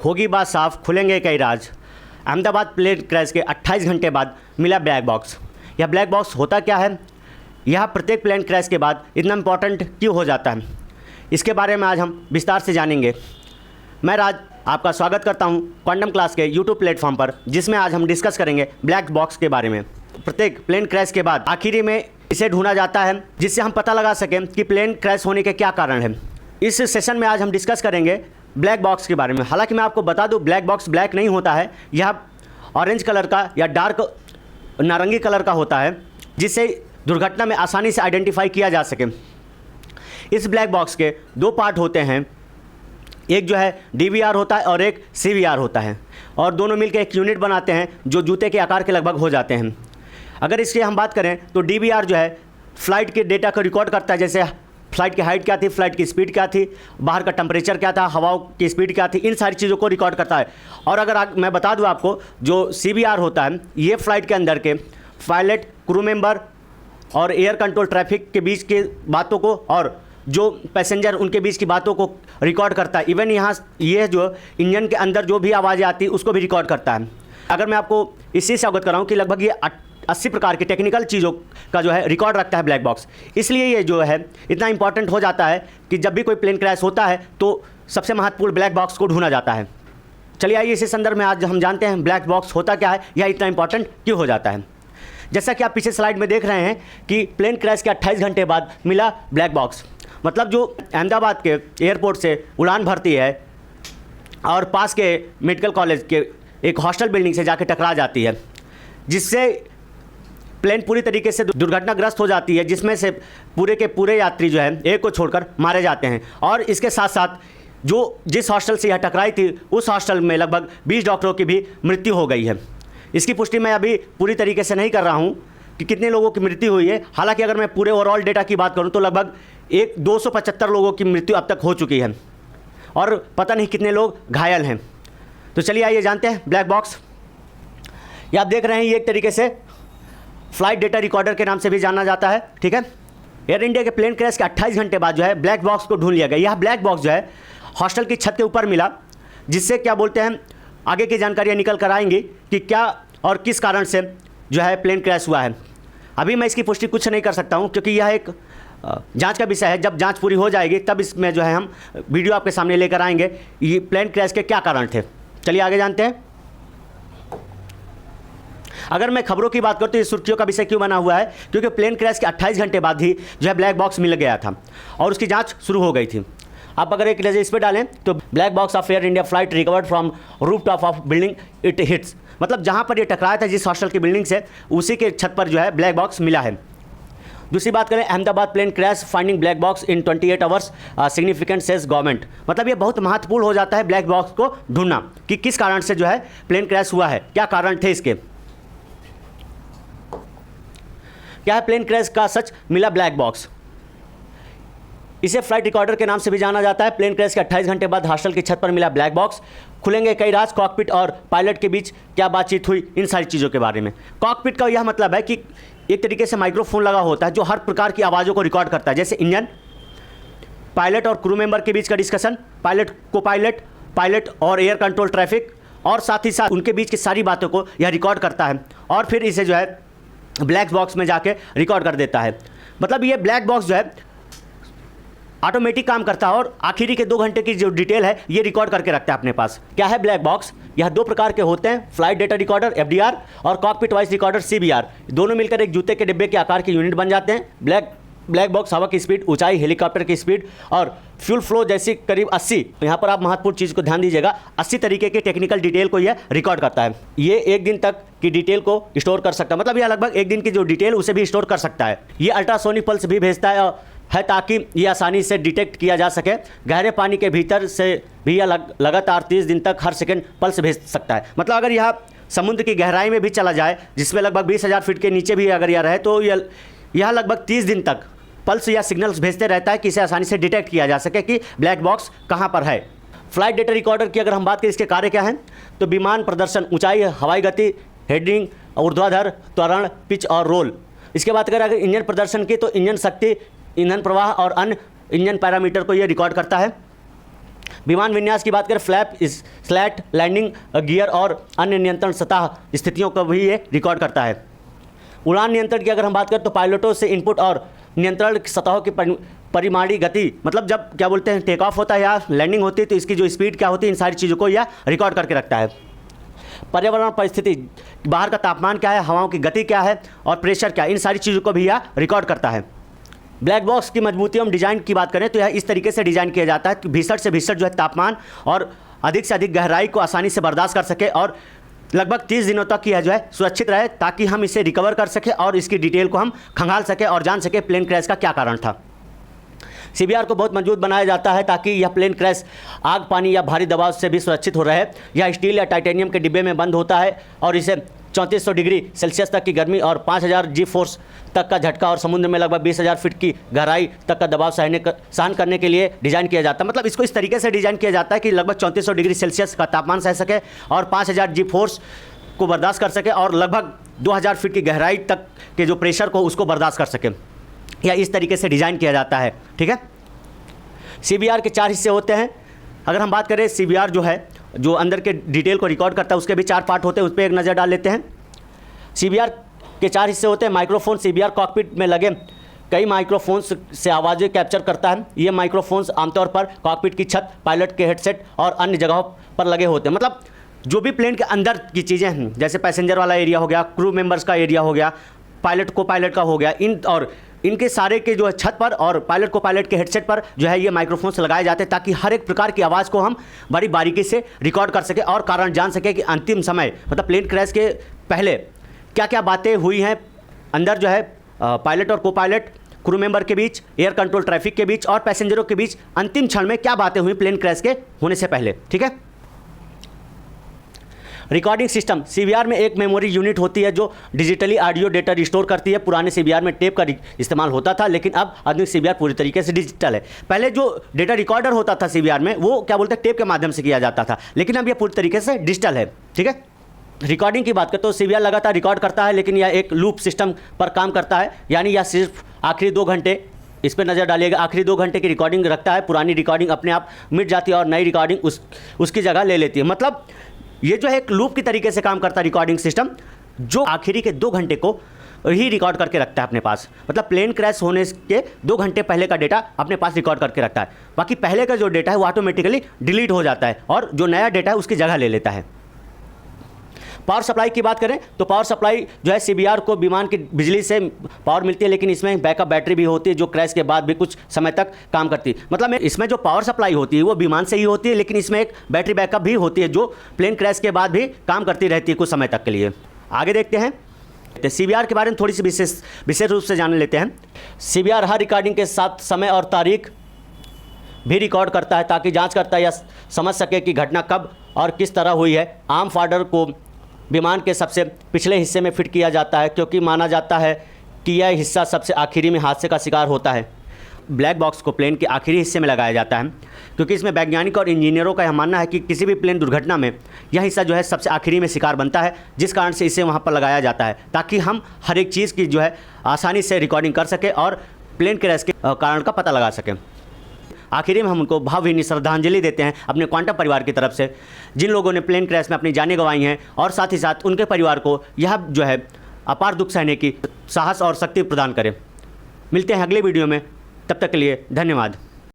होगी बात साफ, खुलेंगे कई राज। अहमदाबाद प्लेन क्रैश के 28 घंटे बाद मिला ब्लैक बॉक्स। यह ब्लैक बॉक्स होता क्या है, यह प्रत्येक प्लेन क्रैश के बाद इतना इम्पोर्टेंट क्यों हो जाता है, इसके बारे में आज हम विस्तार से जानेंगे। मैं राज आपका स्वागत करता हूं क्वांटम क्लास के यूट्यूब प्लेटफॉर्म पर, जिसमें आज हम डिस्कस करेंगे ब्लैक बॉक्स के बारे में। प्रत्येक प्लेन क्रैश के बाद आखिरी में इसे ढूंढा जाता है, जिससे हम पता लगा सकें कि प्लेन क्रैश होने के क्या कारण हैं। इस सेशन में आज हम डिस्कस करेंगे ब्लैक बॉक्स के बारे में। हालांकि मैं आपको बता दूं, ब्लैक बॉक्स ब्लैक नहीं होता है, यह ऑरेंज कलर का या डार्क नारंगी कलर का होता है, जिससे दुर्घटना में आसानी से आइडेंटिफाई किया जा सके। इस ब्लैक बॉक्स के दो पार्ट होते हैं, एक जो है DVR होता है और एक CVR होता है, और दोनों मिलकर एक यूनिट बनाते हैं जो जूते के आकार के लगभग हो जाते हैं। अगर इसकी हम बात करें तो DVR जो है फ़्लाइट के डेटा को रिकॉर्ड करता है, जैसे फ़्लाइट की हाइट क्या थी, फ़्लाइट की स्पीड क्या थी, बाहर का टेम्परेचर क्या था, हवाओं की स्पीड क्या थी, इन सारी चीज़ों को रिकॉर्ड करता है। और अगर मैं बता दूं आपको, जो CVR होता है ये फ़्लाइट के अंदर के पायलट, क्रू मेंबर और एयर कंट्रोल ट्रैफिक के बीच के बातों को और जो पैसेंजर उनके बीच की बातों को रिकॉर्ड करता है। इवन यहाँ ये जो इंजन के अंदर जो भी आवाज़ें आती है उसको भी रिकॉर्ड करता है। अगर मैं आपको इसी से अवगत कराऊँ कि लगभग ये 80 प्रकार की टेक्निकल चीज़ों का जो है रिकॉर्ड रखता है ब्लैक बॉक्स। इसलिए ये जो है इतना इंपॉर्टेंट हो जाता है कि जब भी कोई प्लेन क्रैश होता है तो सबसे महत्वपूर्ण ब्लैक बॉक्स को ढूंढा जाता है। चलिए आइए इसी संदर्भ में आज हम जानते हैं ब्लैक बॉक्स होता क्या है, यह इतना इंपॉर्टेंट क्यों हो जाता है। जैसा कि आप पीछे स्लाइड में देख रहे हैं कि प्लेन क्रैश के 28 घंटे बाद मिला ब्लैक बॉक्स। मतलब जो अहमदाबाद के एयरपोर्ट से उड़ान भरती है और पास के मेडिकल कॉलेज के एक हॉस्टल बिल्डिंग से जाके टकरा जाती है, जिससे प्लेन पूरी तरीके से दुर्घटनाग्रस्त हो जाती है, जिसमें से पूरे के पूरे यात्री जो है एक को छोड़कर मारे जाते हैं। और इसके साथ साथ जो जिस हॉस्टल से यह टकराई थी उस हॉस्टल में लगभग 20 डॉक्टरों की भी मृत्यु हो गई है। इसकी पुष्टि मैं अभी पूरी तरीके से नहीं कर रहा हूँ कि कितने लोगों की मृत्यु हुई है। हालांकि अगर मैं पूरे ओवरऑल डेटा की बात करूँ तो लगभग 275 लोगों की मृत्यु अब तक हो चुकी है और पता नहीं कितने लोग घायल हैं। तो चलिए आइए जानते हैं ब्लैक बॉक्स। ये आप देख रहे हैं, ये एक तरीके से फ्लाइट डेटा रिकॉर्डर के नाम से भी जाना जाता है, ठीक है। एयर इंडिया के प्लेन क्रैश के 28 घंटे बाद जो है ब्लैक बॉक्स को ढूंढ लिया गया। यह ब्लैक बॉक्स जो है हॉस्टल की छत के ऊपर मिला, जिससे क्या बोलते हैं आगे की जानकारियाँ निकल कर आएंगी कि क्या और किस कारण से जो है प्लेन क्रैश हुआ है। अभी मैं इसकी पुष्टि कुछ नहीं कर सकता हूँ, क्योंकि यह एक जांच का विषय है। जब जांच पूरी हो जाएगी तब इसमें जो है हम वीडियो आपके सामने लेकर आएंगे ये प्लेन क्रैश के क्या कारण थे। चलिए आगे जानते हैं। अगर मैं खबरों की बात करूँ तो ये सुर्खियों का विषय क्यों बना हुआ है, क्योंकि प्लेन क्रैश के 28 घंटे बाद ही जो है ब्लैक बॉक्स मिल गया था और उसकी जांच शुरू हो गई थी। आप अगर एक नज़र इस पर डालें तो black box of air India flight recovered from roof top of building it hits, मतलब जहाँ पर ये टकराया था जिस हॉस्टल की बिल्डिंग से, उसी के छत पर जो है ब्लैक बॉक्स मिला है। दूसरी बात करें, Ahmedabad plane crash finding black box in 28 hours significant says government. मतलब ये बहुत महत्वपूर्ण हो जाता है ब्लैक बॉक्स को ढूंढना कि किस कारण से जो है प्लेन क्रैश हुआ है, क्या कारण थे इसके, क्या है प्लेन क्रैश का सच मिला ब्लैक बॉक्स। इसे फ्लाइट रिकॉर्डर के नाम से भी जाना जाता है। प्लेन क्रैश के 28 घंटे बाद हॉस्टल की छत पर मिला ब्लैक बॉक्स। खुलेंगे कई राज, कॉकपिट और पायलट के बीच क्या बातचीत हुई, इन सारी चीज़ों के बारे में। कॉकपिट का यह मतलब है कि एक तरीके से माइक्रोफोन लगा होता है जो हर प्रकार की आवाज़ों को रिकॉर्ड करता है, जैसे इंजन, पायलट और क्रू मेंबर के बीच का डिस्कशन, पायलट को पायलट और एयर कंट्रोल ट्रैफिक, और साथ ही साथ उनके बीच की सारी बातों को यह रिकॉर्ड करता है और फिर इसे जो है ब्लैक बॉक्स में जाके रिकॉर्ड कर देता है। मतलब ये ब्लैक बॉक्स जो है ऑटोमेटिक काम करता है और आखिरी के 2 घंटे की जो डिटेल है ये रिकॉर्ड करके रखता है अपने पास। क्या है ब्लैक बॉक्स, यह 2 प्रकार के होते हैं, फ्लाइट डेटा रिकॉर्डर FDR और कॉकपिट वॉइस रिकॉर्डर CVR। दोनों मिलकर एक जूते के डिब्बे के आकार की यूनिट बन जाते हैं। ब्लैक बॉक्स हवा की स्पीड, ऊंचाई, हेलीकॉप्टर की स्पीड और फ्यूल फ्लो जैसी करीब 80, यहाँ पर आप महत्वपूर्ण चीज़ को ध्यान दीजिएगा, 80 तरीके के टेक्निकल डिटेल को यह रिकॉर्ड करता है। ये 1 दिन तक की डिटेल को स्टोर कर सकता है, मतलब यह लगभग 1 दिन की जो डिटेल उसे भी स्टोर कर सकता है। ये अल्ट्रासोनिक पल्स भी भेजता है ताकि ये आसानी से डिटेक्ट किया जा सके। गहरे पानी के भीतर से भी यह लगातार 30 दिन तक हर सेकंड पल्स भेज सकता है। मतलब अगर यह समुद्र की गहराई में भी चला जाए, जिसमें लगभग 20,000 फीट के नीचे भी अगर यह रहे, तो यह लगभग 30 दिन तक पल्स या सिग्नल्स भेजते रहता है कि इसे आसानी से डिटेक्ट किया जा सके कि ब्लैक बॉक्स कहाँ पर है। फ्लाइट डेटा रिकॉर्डर की अगर हम बात करें, इसके कार्य क्या हैं, तो विमान प्रदर्शन, ऊंचाई, हवाई गति, हेडिंग, ऊर्ध्वाधर, त्वरण, पिच और रोल। इसके बाद अगर इंजन प्रदर्शन की तो इंजन शक्ति, ईंधन प्रवाह और अन्य इंजन पैरामीटर को ये रिकॉर्ड करता है। विमान विन्यास की बात करें, फ्लैप, स्लैट, लैंडिंग गियर और अन्य नियंत्रण सतह स्थितियों को भी ये रिकॉर्ड करता है। उड़ान नियंत्रण की अगर हम बात करें तो पायलटों से इनपुट और नियंत्रण सतहों की परिमाणी गति, मतलब जब क्या बोलते हैं टेक ऑफ होता है या लैंडिंग होती है तो इसकी जो स्पीड क्या होती है, इन सारी चीज़ों को यह रिकॉर्ड करके रखता है। पर्यावरण परिस्थिति, बाहर का तापमान क्या है, हवाओं की गति क्या है और प्रेशर क्या है, इन सारी चीज़ों को भी यह रिकॉर्ड करता है। ब्लैक बॉक्स की मजबूती एवं डिज़ाइन की बात करें तो यह इस तरीके से डिज़ाइन किया जाता है कि भीषण से भीषण जो है तापमान और अधिक से अधिक गहराई को आसानी से बर्दाश्त कर सके और लगभग 30 दिनों तक यह जो है सुरक्षित रहे, ताकि हम इसे रिकवर कर सकें और इसकी डिटेल को हम खंगाल सकें और जान सकें प्लेन क्रैश का क्या कारण था। CBR को बहुत मजबूत बनाया जाता है ताकि यह प्लेन क्रैश आग, पानी या भारी दबाव से भी सुरक्षित हो रहे। यह स्टील या टाइटेनियम के डिब्बे में बंद होता है और इसे 3400 डिग्री सेल्सियस तक की गर्मी और 5000 जी फोर्स तक का झटका और समुद्र में लगभग 20000 फीट की गहराई तक का दबाव सहन करने के लिए डिज़ाइन किया जाता है। मतलब इसको इस तरीके से डिज़ाइन किया जाता है कि लगभग 3400 डिग्री सेल्सियस का तापमान सह सके और 5000 जी फोर्स को बर्दाश्त कर सके और लगभग 2000 फीट की गहराई तक के जो प्रेशर को उसको बर्दाश्त कर सके। या इस तरीके से डिज़ाइन किया जाता है। ठीक है, CBR के 4 हिस्से होते हैं। अगर हम बात करें CBR जो है, जो अंदर के डिटेल को रिकॉर्ड करता है, उसके भी 4 पार्ट होते हैं, उस पर एक नज़र डाल लेते हैं। CBR के 4 हिस्से होते हैं। माइक्रोफोन, CBR कॉकपिट में लगे कई माइक्रोफोन्स से आवाज़ें कैप्चर करता है। ये माइक्रोफोन्स आमतौर पर कॉकपिट की छत, पायलट के हेडसेट और अन्य जगहों पर लगे होते हैं। मतलब जो भी प्लेन के अंदर की चीज़ें हैं, जैसे पैसेंजर वाला एरिया हो गया, क्रू मेंबर्स का एरिया हो गया, पायलट को पायलट का हो गया, इनके सारे के जो है छत पर और पायलट को पायलट के हेडसेट पर जो है ये माइक्रोफोन्स लगाए जाते हैं, ताकि हर एक प्रकार की आवाज़ को हम बड़ी बारीकी से रिकॉर्ड कर सके और कारण जान सके कि अंतिम समय, मतलब प्लेन क्रैश के पहले क्या क्या बातें हुई हैं अंदर जो है पायलट और को पायलट, क्रू मेंबर के बीच, एयर कंट्रोल ट्रैफिक के बीच और पैसेंजरों के बीच अंतिम क्षण में क्या बातें हुई प्लेन क्रैश के होने से पहले। ठीक है, रिकॉर्डिंग सिस्टम, CBR में एक मेमोरी यूनिट होती है जो डिजिटली ऑडियो डेटा रिस्टोर करती है। पुराने CBR में टेप का इस्तेमाल होता था, लेकिन अब आधुनिक CBR पूरी तरीके से डिजिटल है। पहले जो डेटा रिकॉर्डर होता था CBR में, वो क्या बोलते हैं टेप के माध्यम से किया जाता था, लेकिन अब यह पूरी तरीके से डिजिटल है। ठीक है, रिकॉर्डिंग की बात करें तो CBR लगातार रिकॉर्ड करता है, लेकिन यह एक लूप सिस्टम पर काम करता है, यानी यह सिर्फ आखिरी 2 घंटे, इस पर नज़र डालिएगा, आखिरी 2 घंटे की रिकॉर्डिंग रखता है। पुरानी रिकॉर्डिंग अपने आप मिट जाती है और नई रिकॉर्डिंग उसकी जगह ले लेती है। मतलब ये जो है एक लूप की तरीके से काम करता है रिकॉर्डिंग सिस्टम, जो आखिरी के 2 घंटे को ही रिकॉर्ड करके रखता है अपने पास। मतलब प्लेन क्रैश होने के 2 घंटे पहले का डेटा अपने पास रिकॉर्ड करके रखता है। बाकी पहले का जो डेटा है वो ऑटोमेटिकली डिलीट हो जाता है और जो नया डेटा है उसकी जगह ले लेता है। पावर सप्लाई की बात करें तो पावर सप्लाई जो है CBR को विमान की बिजली से पावर मिलती है, लेकिन इसमें बैकअप बैटरी भी होती है जो क्रैश के बाद भी कुछ समय तक काम करती है। मतलब इसमें जो पावर सप्लाई होती है वो विमान से ही होती है, लेकिन इसमें एक बैटरी बैकअप भी होती है जो प्लेन क्रैश के बाद भी काम करती रहती है कुछ समय तक के लिए। आगे देखते हैं, तो CBR के बारे में थोड़ी सी विशेष रूप से जान लेते हैं। CBR हर रिकॉर्डिंग के साथ समय और तारीख भी रिकॉर्ड करता है, ताकि जांच करता है या समझ सके कि घटना कब और किस तरह हुई है। आर्म फाडर को विमान के सबसे पिछले हिस्से में फिट किया जाता है, क्योंकि माना जाता है कि यह हिस्सा सबसे आखिरी में हादसे का शिकार होता है। ब्लैक बॉक्स को प्लेन के आखिरी हिस्से में लगाया जाता है, क्योंकि इसमें वैज्ञानिक और इंजीनियरों का यह मानना है कि किसी भी प्लेन दुर्घटना में यह हिस्सा जो है सबसे आखिरी में शिकार बनता है, जिस कारण से इसे वहाँ पर लगाया जाता है, ताकि हम हर एक चीज़ की जो है आसानी से रिकॉर्डिंग कर सकें और प्लेन क्रैश के कारण का पता लगा सकें। आखिरी में हम उनको भावभीनी श्रद्धांजलि देते हैं अपने क्वांटम परिवार की तरफ से, जिन लोगों ने प्लेन क्रैश में अपनी जानें गंवाई हैं, और साथ ही साथ उनके परिवार को यह जो है अपार दुख सहने की साहस और शक्ति प्रदान करें। मिलते हैं अगले वीडियो में, तब तक के लिए धन्यवाद।